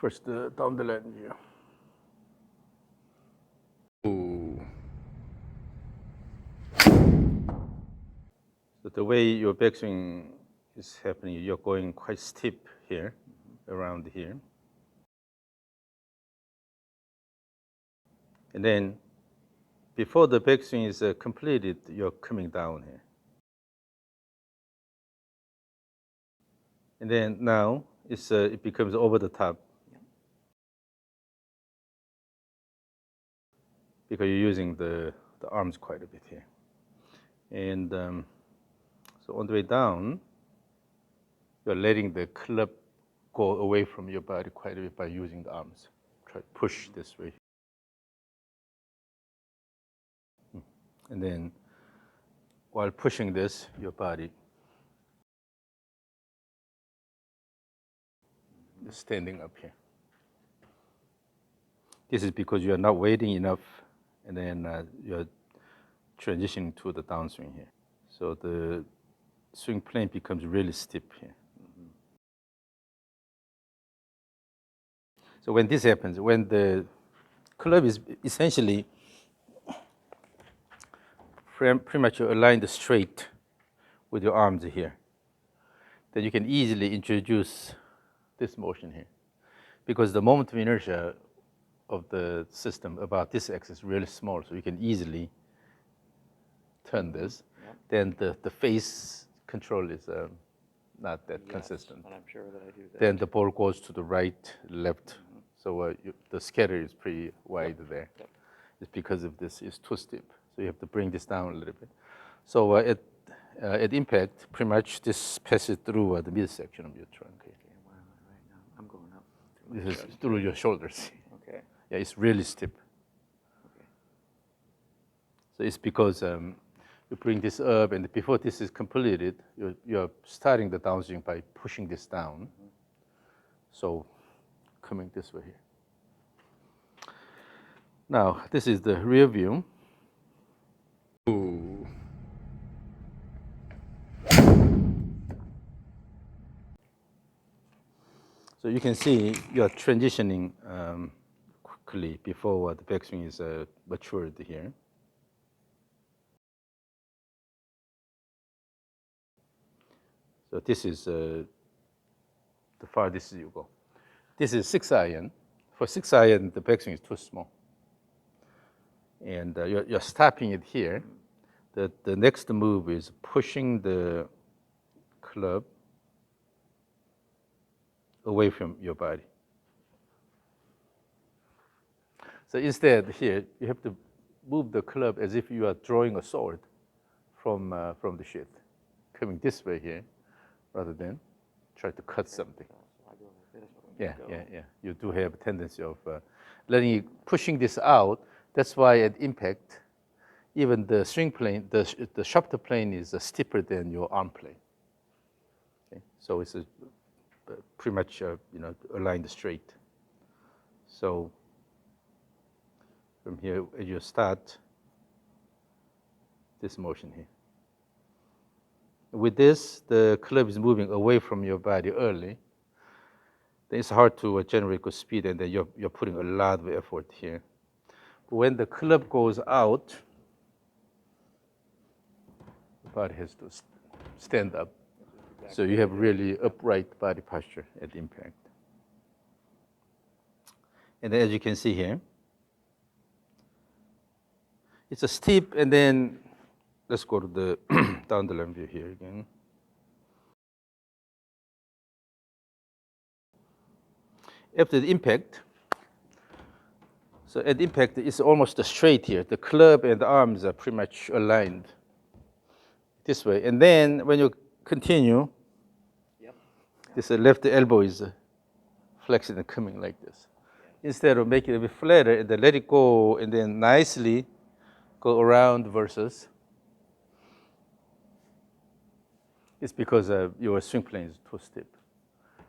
First down the line here. Ooh. So the way your backswing is happening, you're going quite steep here, around here. And then before the backswing is completed, you're coming down here. And then now it becomes over the top. Because you're using the arms quite a bit here. And so on the way down, you're letting the club go away from your body quite a bit by using the arms. Try to push this way. And then while pushing this, your body is standing up here. This is because you are not waiting enough, and then you're transitioning to the downswing here. So the swing plane becomes really steep here. So when this happens, when the club is essentially pretty much aligned straight with your arms here, then you can easily introduce this motion here. Because the moment of inertia of the system about this axis is really small, so you can easily turn this. Yep. Then the face control is not that consistent. And I'm sure that I do that. Then the ball goes to the right, left. So the scatter is pretty wide there. Yep. It's because of this, it's too steep. So you have to bring this down a little bit. So at impact, pretty much this passes through the midsection of your trunk. Okay, where am I right now? I'm going up. This is through your shoulders. Okay. Yeah, it's really steep. Okay. So it's because you bring this up, and before this is completed, you're starting the downswing by pushing this down. So coming this way here. Now, this is the rear view. Ooh. So you can see you're transitioning quickly before the backswing is matured here. So this is the farthest you go. This is 6-iron. For 6-iron, the backswing is too small. And you're stopping it here. The next move is pushing the club away from your body. So instead here, you have to move the club as if you are drawing a sword from the sheath, coming this way here, rather than try to cut something. Yeah. You do have a tendency of pushing this out. That's why at impact, even the swing plane, the shafter plane is steeper than your arm plane. Okay? So it's pretty much aligned straight. So from here, as you start this motion here. With this, the club is moving away from your body early. Then it's hard to generate good speed, and then you're putting a lot of effort here. But when the club goes out, the body has to stand up. Exactly. So you have really upright body posture at impact. And then as you can see here, it's a steep, and then let's go to the down the line view here again. After the impact, so at impact, it's almost straight here. The club and the arms are pretty much aligned this way. And then when you continue, this left elbow is flexing and coming like this. Instead of making it a bit flatter, and then let it go, and then nicely go around versus. It's because your swing plane is too steep,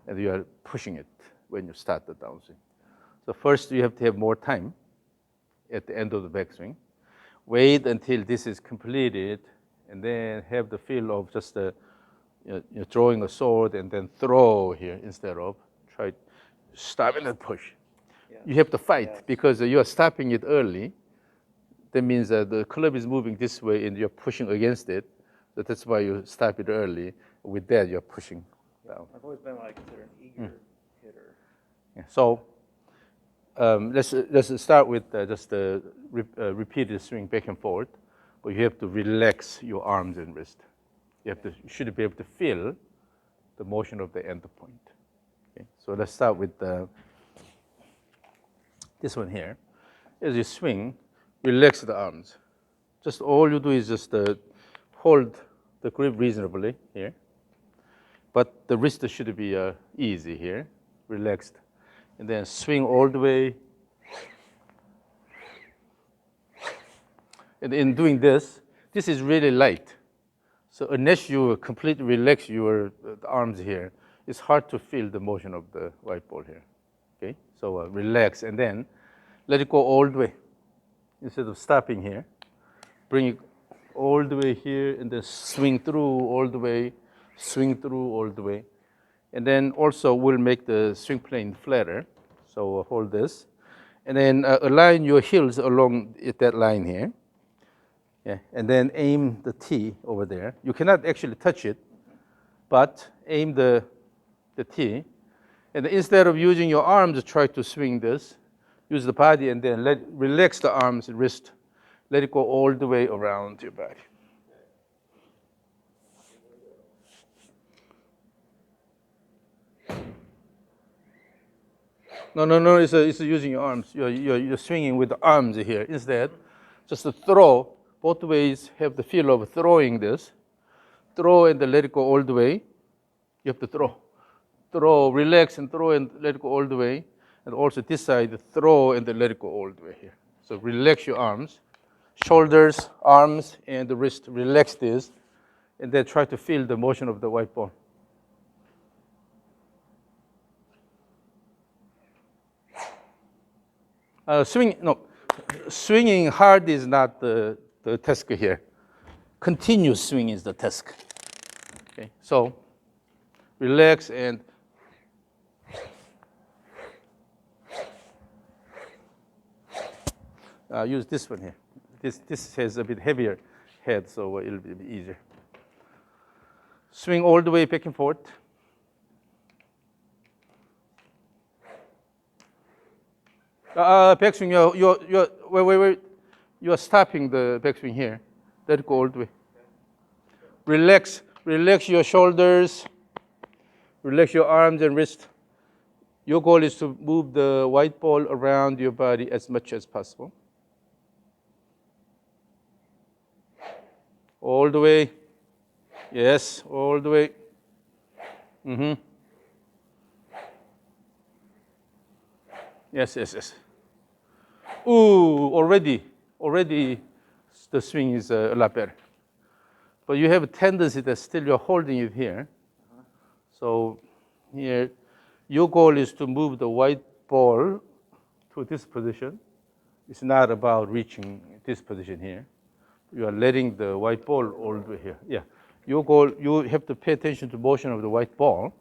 and you are pushing it when you start the downswing. So first, you have to have more time at the end of the backswing. Wait until this is completed, and then have the feel of just throwing a sword and then throw here instead of try stop and then push. Yeah. You have to fight Yes. because you are stopping it early. That means that the club is moving this way and you're pushing against it. So that's why you stop it early. With that, you're pushing down. I've always been what I consider an eager hitter. Yeah. So let's start with just the repeated swing back and forth. But you have to relax your arms and wrist. You should be able to feel the motion of the end point. Okay. So let's start with this one here. As you swing, relax the arms. Just all you do is just hold the grip reasonably here. But the wrist should be easy here, relaxed. And then swing all the way. And in doing this, this is really light. So unless you completely relax your arms here, it's hard to feel the motion of the white ball here. Okay, so relax and then let it go all the way. Instead of stopping here, bring it all the way here and then swing through all the way, swing through all the way. And then also we'll make the swing plane flatter. So hold this. And then align your heels along that line here. Yeah, and then aim the tee over there. You cannot actually touch it, but aim the tee. And instead of using your arms, try to swing this. Use the body and then relax the arms and wrist. Let it go all the way around your body. No, it's using your arms. You're swinging with the arms here. Instead, just to throw. Both ways have the feel of throwing this. Throw and then let it go all the way. You have to throw. Throw, relax and throw and let it go all the way. And also this side, throw and then let it go all the way here. So relax your arms, shoulders, arms, and the wrist. Relax this. And then try to feel the motion of the white ball. Swinging hard is not the task here. Continuous swing is the task. Okay, so relax and use this one here. This has a bit heavier head, so it'll be a bit easier. Swing all the way back and forth. Backswing, wait. You're stopping the backswing here. Let it go all the way. Relax your shoulders. Relax your arms and wrist. Your goal is to move the white ball around your body as much as possible. All the way. Yes, all the way. Yes. Ooh, already the swing is a lot better. But you have a tendency that still you're holding it here. So here, your goal is to move the white ball to this position. It's not about reaching this position here. You are letting the white ball all the way here. Yeah, your goal, you have to pay attention to the motion of the white ball.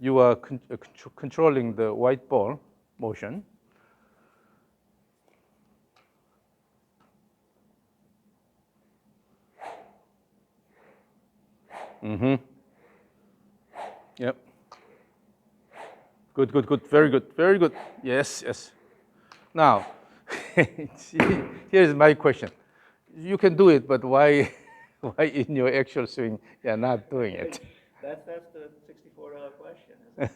You are controlling the white ball motion. Yep. Good. Very good. Yes. Now, here's my question. You can do it, but why in your actual swing you're not doing it? That's the $64 question. It's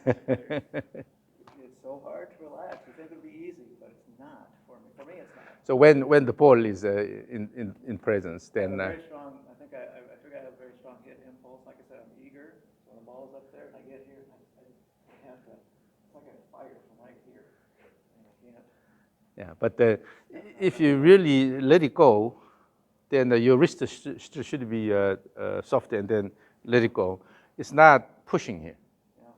so hard to relax. You think it'd be easy, but it's not for me. For me, it's not. So when the ball is in presence, then I figure I have a very strong hit impulse. Like I said, I'm eager. So when the ball's up there and I get here, I have to. It's like I fire from right here, and I can't. Yeah, but if you really let it go, then your wrist should be soft and then let it go. It's not pushing here. Yeah.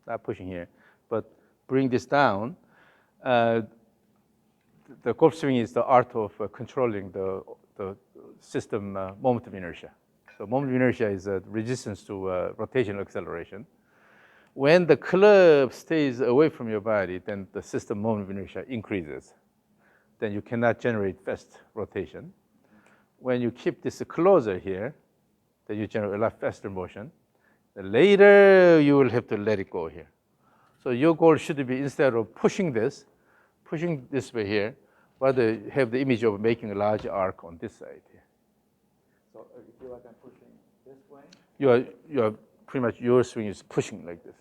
Not pushing here, but bring this down. The golf swing is the art of controlling the system moment of inertia. So moment of inertia is a resistance to rotational acceleration. When the club stays away from your body, then the system moment of inertia increases. Then you cannot generate fast rotation. When you keep this closer here, then you generate a lot faster motion. Then later, you will have to let it go here. So your goal should be, instead of pushing this way here, rather have the image of making a large arc on this side here. So you feel like I'm pushing this way? You are pretty much, your swing is pushing like this.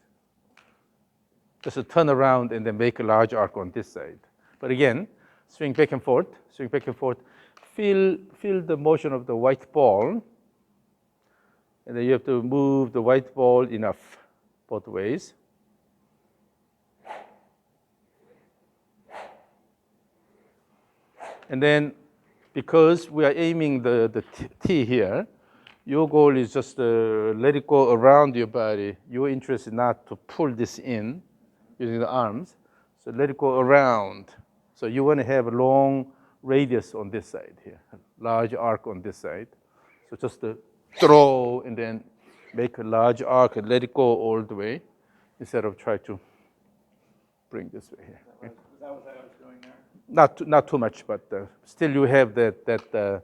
Just to turn around and then make a large arc on this side. But again, swing back and forth, swing back and forth. Feel the motion of the white ball. And then you have to move the white ball enough both ways. And then, because we are aiming the T here, your goal is just let it go around your body. Your interest is not to pull this in using the arms. So let it go around. So you want to have a long radius on this side here, a large arc on this side. So just throw and then make a large arc and let it go all the way instead of try to bring this way here. Is that what I was doing there? Not too much, but still you have that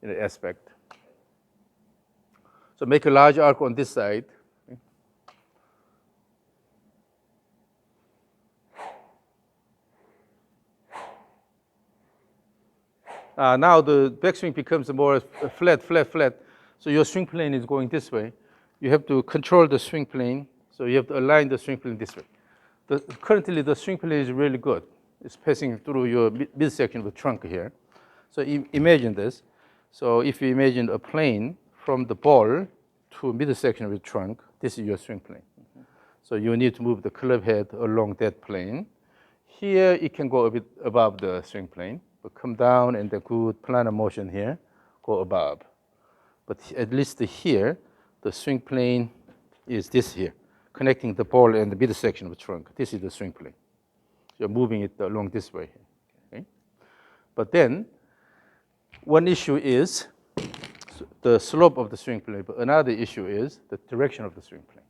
aspect. So make a large arc on this side. Now the backswing becomes more flat. So your swing plane is going this way. You have to control the swing plane. So you have to align the swing plane this way. Currently, the swing plane is really good. It's passing through your midsection of the trunk here. So imagine this. So if you imagine a plane from the ball to midsection of the trunk, this is your swing plane. Mm-hmm. So you need to move the club head along that plane. Here, it can go a bit above the swing plane, but come down and the good planar motion here, go above. But at least here, the swing plane is this here, connecting the ball and the midsection of the trunk. This is the swing plane. You're moving it along this way. Okay? But then, one issue is the slope of the swing plane, but another issue is the direction of the swing plane.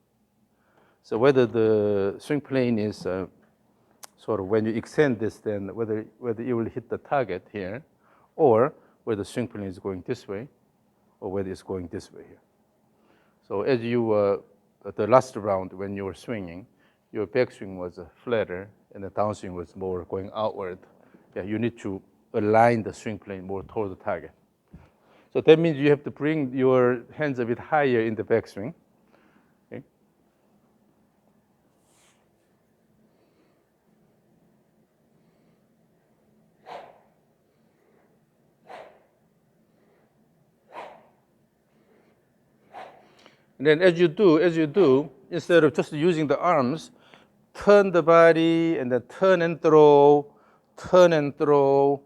So whether the swing plane is sort of, when you extend this, then whether it will hit the target here, or whether the swing plane is going this way, or whether it's going this way here. So as you, the last round when you were swinging, your backswing was flatter, and the downswing was more going outward. Yeah, you need to align the swing plane more toward the target. So that means you have to bring your hands a bit higher in the backswing. Okay? And then as you do, instead of just using the arms, turn the body and then turn and throw, turn and throw,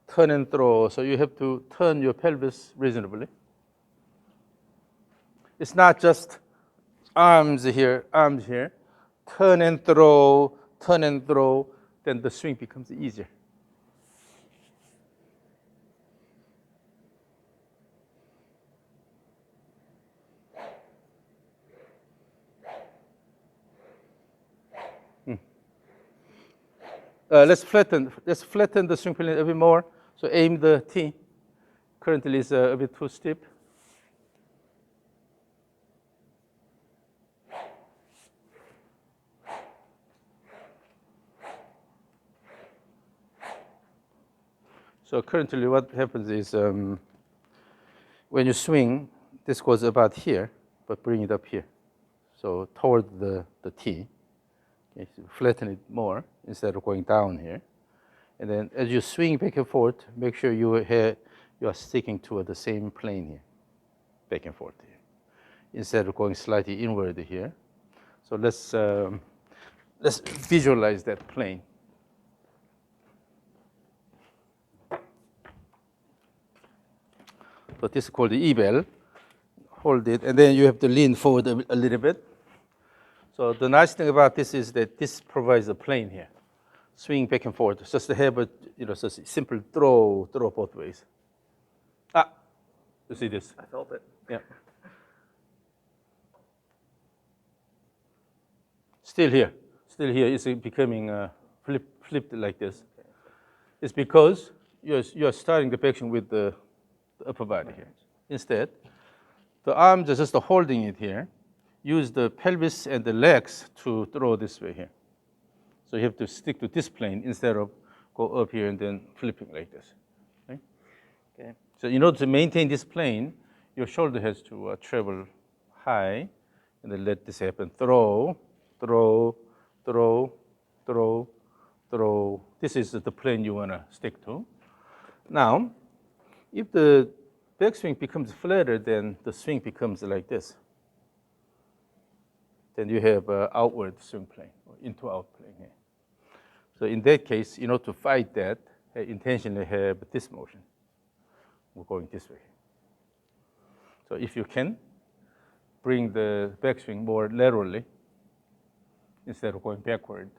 turn and throw. So you have to turn your pelvis reasonably. It's not just arms here, turn and throw, then the swing becomes easier. Let's flatten the swing plane a bit more. So aim the T. Currently it's a bit too steep. So currently what happens is when you swing, this goes about here, but bring it up here. So toward the T. Okay, so flatten it more instead of going down here. And then as you swing back and forth, make sure you are sticking to the same plane here, back and forth here, instead of going slightly inward here. So let's visualize that plane. So this is called the E-bell. Hold it, and then you have to lean forward a little bit. So the nice thing about this is that this provides a plane here. Swing back and forth, just to have a just simple throw both ways. You see this? I felt it. Yeah. Still here. Still here. It's becoming flipped like this. It's because you're starting the backswing with the upper body here. Instead, the arms are just holding it here. Use the pelvis and the legs to throw this way here. So you have to stick to this plane instead of go up here and then flipping like this. Okay? Okay. So in order to maintain this plane, your shoulder has to travel high, and then let this happen. Throw, throw, throw, throw, throw. This is the plane you want to stick to. Now, if the backswing becomes flatter, then the swing becomes like this. Then you have an outward swing plane, or into-out plane here. So in that case, in order to fight that, intentionally have this motion. We're going this way. So if you can, bring the backswing more laterally instead of going backward,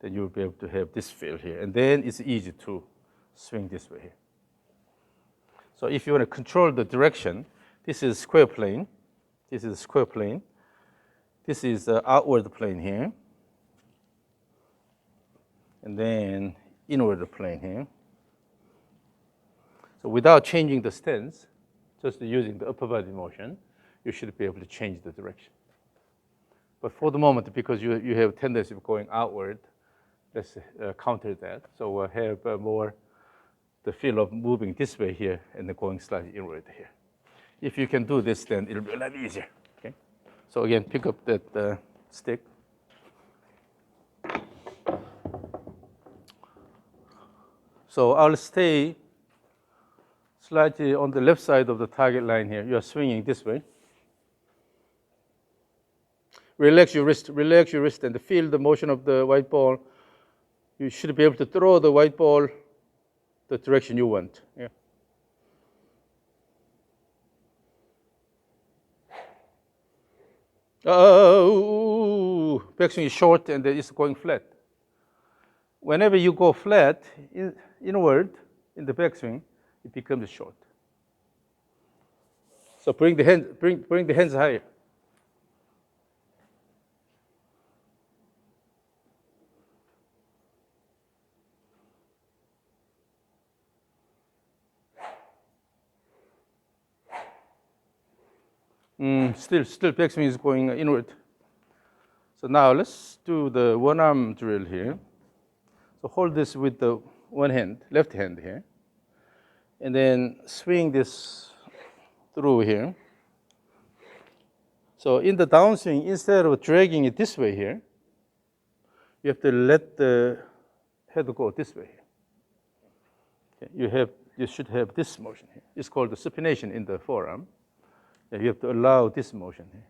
then you'll be able to have this feel here. And then it's easy to swing this way here. So if you want to control the direction, this is square plane. This is square plane. This is the outward plane here. And then inward plane here. So without changing the stance, just using the upper body motion, you should be able to change the direction. But for the moment, because you have tendency of going outward, let's counter that. So we'll have more the feel of moving this way here and then going slightly inward here. If you can do this, then it'll be a lot easier. Okay. So again, pick up that stick. So I'll stay slightly on the left side of the target line here. You are swinging this way. Relax your wrist, and feel the motion of the white ball. You should be able to throw the white ball the direction you want. Yeah. Oh, backswing is short and it's going flat. Whenever you go flat, inward in the backswing, it becomes short. So bring the hands higher. Still backswing is going inward. So now let's do the one arm drill here. So hold this with the one hand, left hand here, and then swing this through here. So in the downswing, instead of dragging it this way here, you have to let the head go this way here. Okay. You should have this motion here. It's called the supination in the forearm. You have to allow this motion here.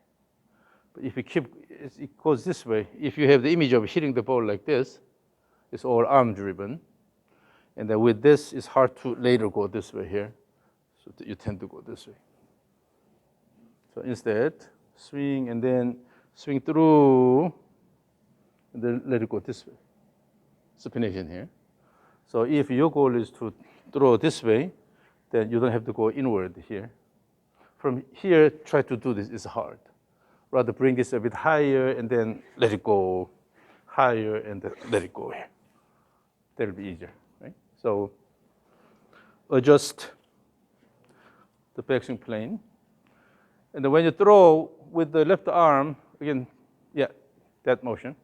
But if you it goes this way. If you have the image of hitting the ball like this, it's all arm driven. And then with this, it's hard to later go this way here. So you tend to go this way. So instead, swing and then swing through, and then let it go this way. Supination here. So if your goal is to throw this way, then you don't have to go inward here. From here, try to do this is hard. Rather bring this a bit higher and then let it go higher and then let it go here. That'll be easier, right? So adjust the backswing plane. And then when you throw with the left arm, again, yeah, that motion.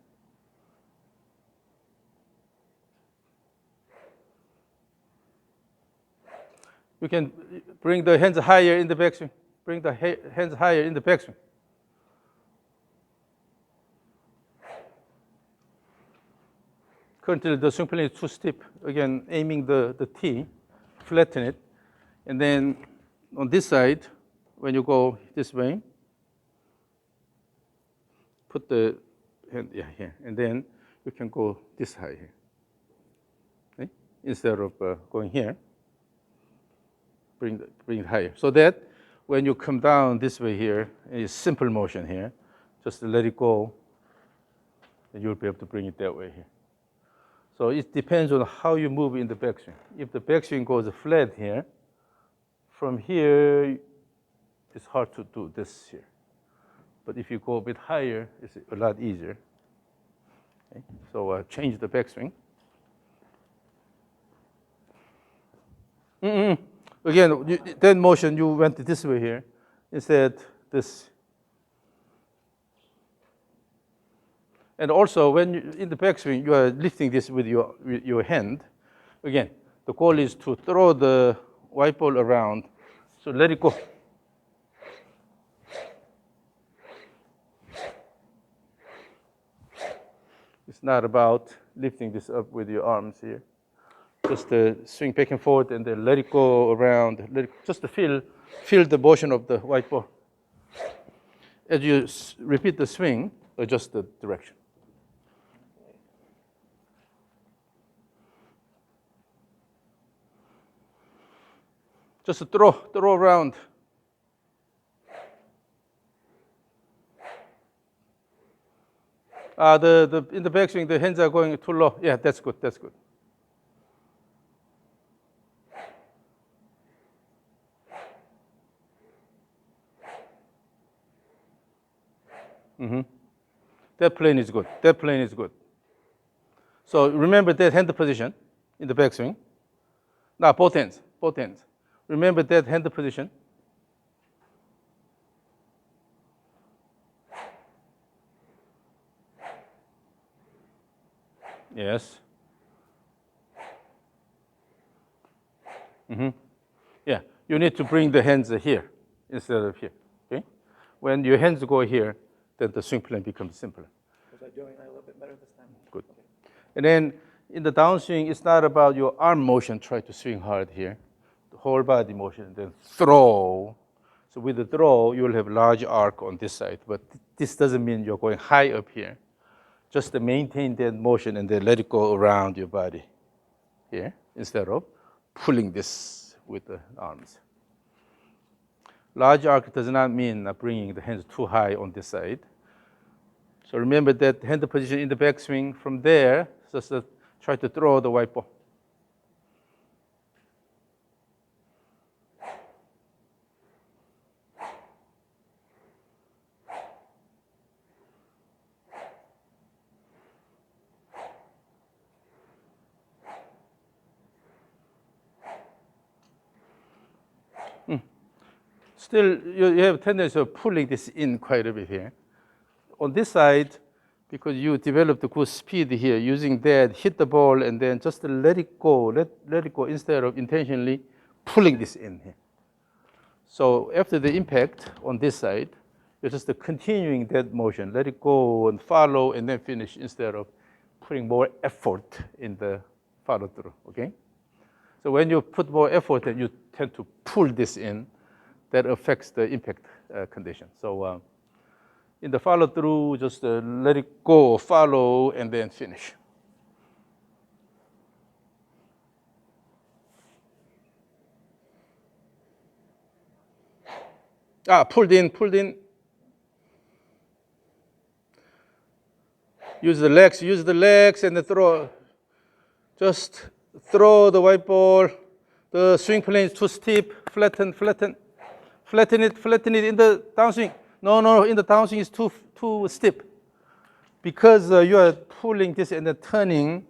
You can bring the hands higher in the backswing. Bring the hands higher in the backswing. Currently, the swing plane is too steep. Again, aiming the tee, flatten it. And then on this side, when you go this way, put the hand here. And then you can go this high here. Okay? Instead of going here, bring it higher. So that when you come down this way here, it's simple motion here. Just let it go, and you'll be able to bring it that way here. So it depends on how you move in the backswing. If the backswing goes flat here, from here, it's hard to do this here. But if you go a bit higher, it's a lot easier. Okay? So change the backswing. Again, that motion, you went this way here. Instead, this. And also, when you, in the backswing, you are lifting this with your hand. Again, the goal is to throw the white ball around. So let it go. It's not about lifting this up with your arms here. Just swing back and forth and then let it go around. Just to feel the motion of the white ball. As you repeat the swing, adjust the direction. Just throw around. In the backswing, the hands are going too low. Yeah, that's good. That's good. That plane is good. That plane is good. So remember that hand position in the backswing. Now both hands, both hands. Remember that hand position. Yes. Yeah, you need to bring the hands here instead of here. Okay. When your hands go here, then the swing plane becomes simpler. Was I doing that a little bit better this time? Good. Okay. And then in the downswing, it's not about your arm motion, try to swing hard here. The whole body motion, then throw. So with the throw, you will have large arc on this side, but this doesn't mean you're going high up here. Just to maintain that motion and then let it go around your body here instead of pulling this with the arms. Large arc does not mean bringing the hands too high on this side. So remember that hand position in the backswing from there, just try to throw the white ball. Still, you have a tendency of pulling this in quite a bit here. On this side, because you developed a good speed here, using that, hit the ball and then just let it go, let it go instead of intentionally pulling this in here. So after the impact on this side, you're just continuing that motion. Let it go and follow and then finish instead of putting more effort in the follow through, okay? So when you put more effort, then you tend to pull this in. That affects the impact condition. So in the follow through, just let it go, follow, and then finish. Pulled in. Use the legs and the throw. Just throw the white ball. The swing plane is too steep. Flatten it in the downswing. No, in the downswing is too steep. Because you are pulling this and then turning,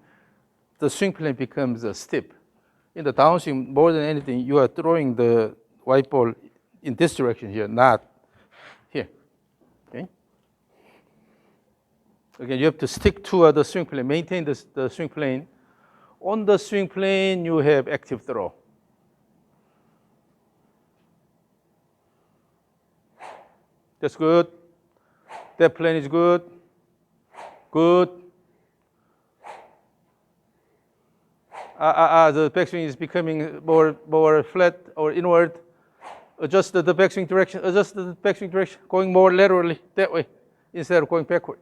the swing plane becomes steep. In the downswing, more than anything, you are throwing the white ball in this direction here, not here. Okay? Again, you have to stick to the swing plane, maintain the swing plane. On the swing plane, you have active throw. That's good. That plane is good. Good. The backswing is becoming more flat or inward. Adjust the backswing direction. Going more laterally that way instead of going backward.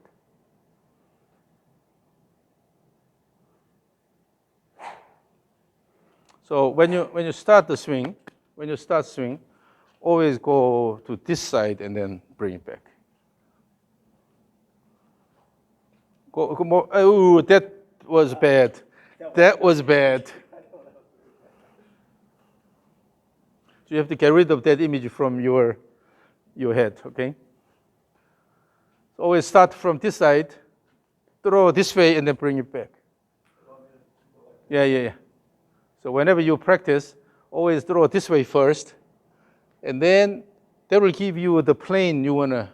So when you start the swing, always go to this side and then bring it back. Go more. Oh, that was bad. That was bad. So you have to get rid of that image from your head, okay? So always start from this side throw this way and then bring it back. Yeah. So whenever you practice, always throw this way first, and then that will give you the plane you want to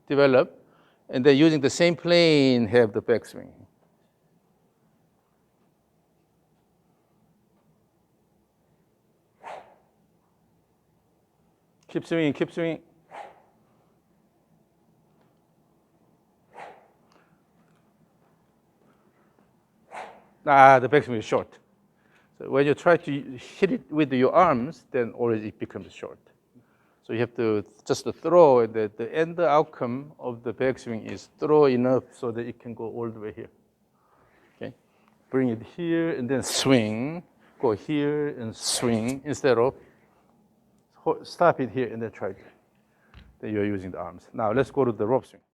develop, and then using the same plane, have the backswing. Keep swinging, keep swinging. The backswing is short. So when you try to hit it with your arms, then already it becomes short. So you have to just throw, and the end outcome of the backswing is throw enough so that it can go all the way here. Okay? Bring it here and then swing. Go here and swing instead of stop it here and then try it. Then you're using the arms. Now let's go to the rope swing.